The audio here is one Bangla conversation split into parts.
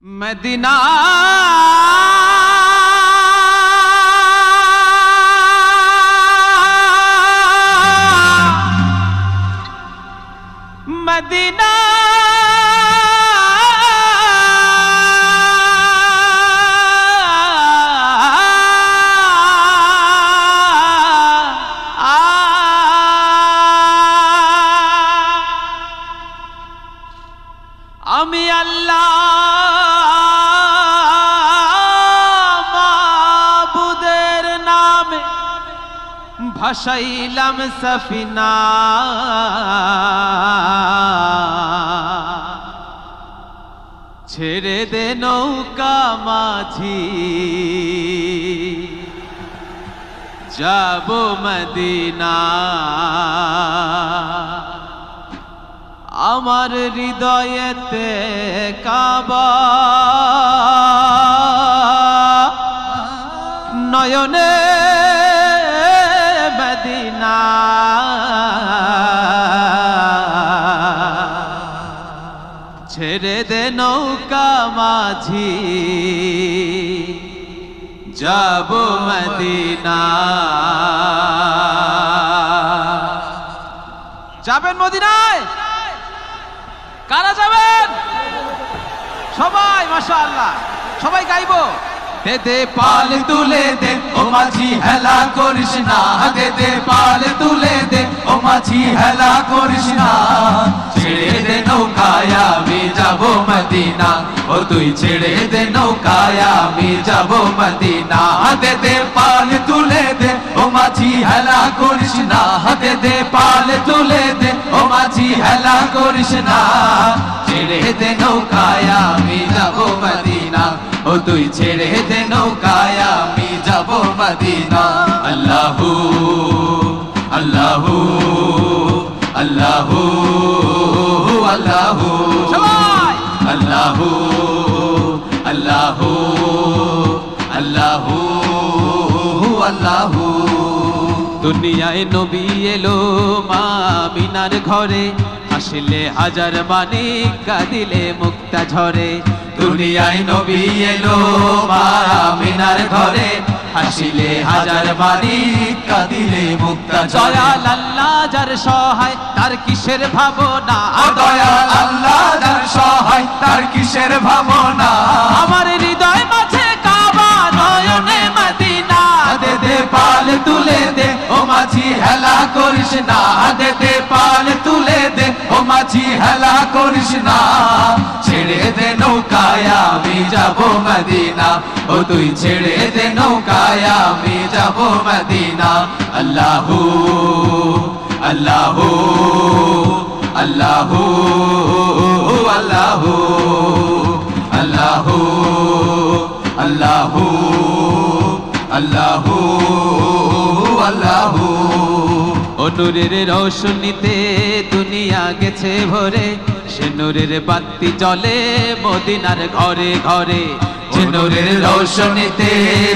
मदीना मदीना আমি আল্লাহ মাবুদের নামে ভাসাইলাম সফিনা ছেড়ে দে নৌকা মাঝি যাব মদিনা আমার হৃদয়েতে কাবা নয়নে মদিনা ছেড়ে দে নৌকা মাঝি যাব মদিনা যাবেন মদিনায় কারা যাবেন সবাই মাশাআল্লাহ সবাই গাইবো দে দে পাল তুলে দে ও মাঝি হেলা করিস না দে দে পাল তুলে দে ও মাঝি হেলা করিস না ছেড়ে দে নৌকায় আমি যাব মদিনা ও তুই ছেড়ে দে নৌকায় আমি যাব মদিনা দে দে পাল তুলে দে ও মাঝি হেলা করিস না দে দে পাল তুলে দে ও মাঝি হেলা করিস না ছেড়ে দে নৌকায় আমি যাব মদিনা ও তুই ছেড়ে দে নৌকায় আমি যাব মদিনা আল্লাহু আল্লাহু আল্লাহু আল্লাহু সবাই আল্লাহু আল্লাহু আল্লাহু আল্লাহু দুনিয়ায় নবী এলো মা আমিনার ঘরে আসলে হাজার মানিক কাঁদিলে মুক্তা ঝরে দুনিয়ায় নবী এলো মা আমিনার ঘরে হাসিলে হাজার মানিক কাঁদিলে মুক্তা দয়াল আল্লাহ যার সহায় তার কিসের ভাবনা দয়াল আল্লাহ যার সহায় তার কিসের ভাবনা আমার হৃদয় মাঝে কাবা নয়নে মদিনা দে দে পাল তুলে দে ও মাঝি হেলা করিস না দে দে পাল তুলে দে ও মাঝি হেলা করিস না ছেড়ে দে নৌকায় আমি যাব মদিনা ও তুই ছেড়ে দে নৌকায় আমি যাব মদিনা আল্লাহু আল্লাহু আল্লাহু আল্লাহু আল্লাহু আল্লাহু আল্লাহু আল্লাহু ও নূরের রোশনীতে দুনিয়া গেছে ভরে সে নূরের বাতি জ্বলে মদিনার ঘরে ঘরে সে নূরের রোশনীতে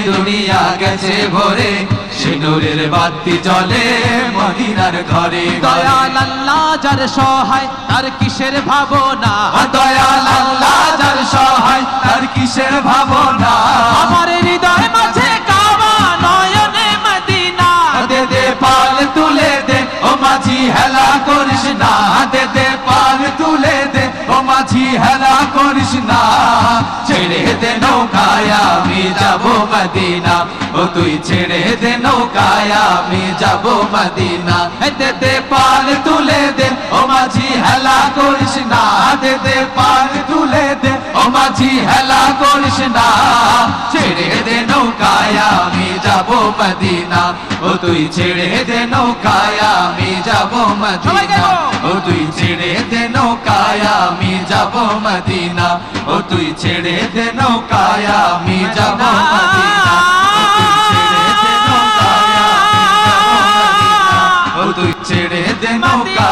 দুনিয়া গেছে ভরে সে নূরের বাতি জ্বলে মদিনার ঘরে দয়াল আল্লাহ যার সহায় তার কিসের ভাবনা দয়াল আল্লাহ যার সহায় তার কিসের ভাবনা আমার হৃদয় মাঝে কাবা নয়নে মদিনা দে দে পাল তুলে দে ও মাঝি হেলা করিস না দে দে পাল তুলে দে ও মাঝি হেলা করিস না ছেড়ে দে নৌকায় আমি যাব মদিনা ও তুই ছেড়ে দে নৌকায় আমি যাব মদিনা দে দে পাল তুলে দে ও মাঝি হেলা করিস না দে দে পাল তুলে দে ও মাঝি হেলা করিস না ছেড়ে দে নৌকায় আমি যাব মদিনা ও তুই ছেড়ে দে নৌকায় আমি যাব মদিনা ও তুই ছেড়ে দে নৌকায় আমি যাব মদিনা ও তুই ছেড়ে দে নৌকায় আমি যাব মদিনা ও তুই ছেড়ে দে নৌকায়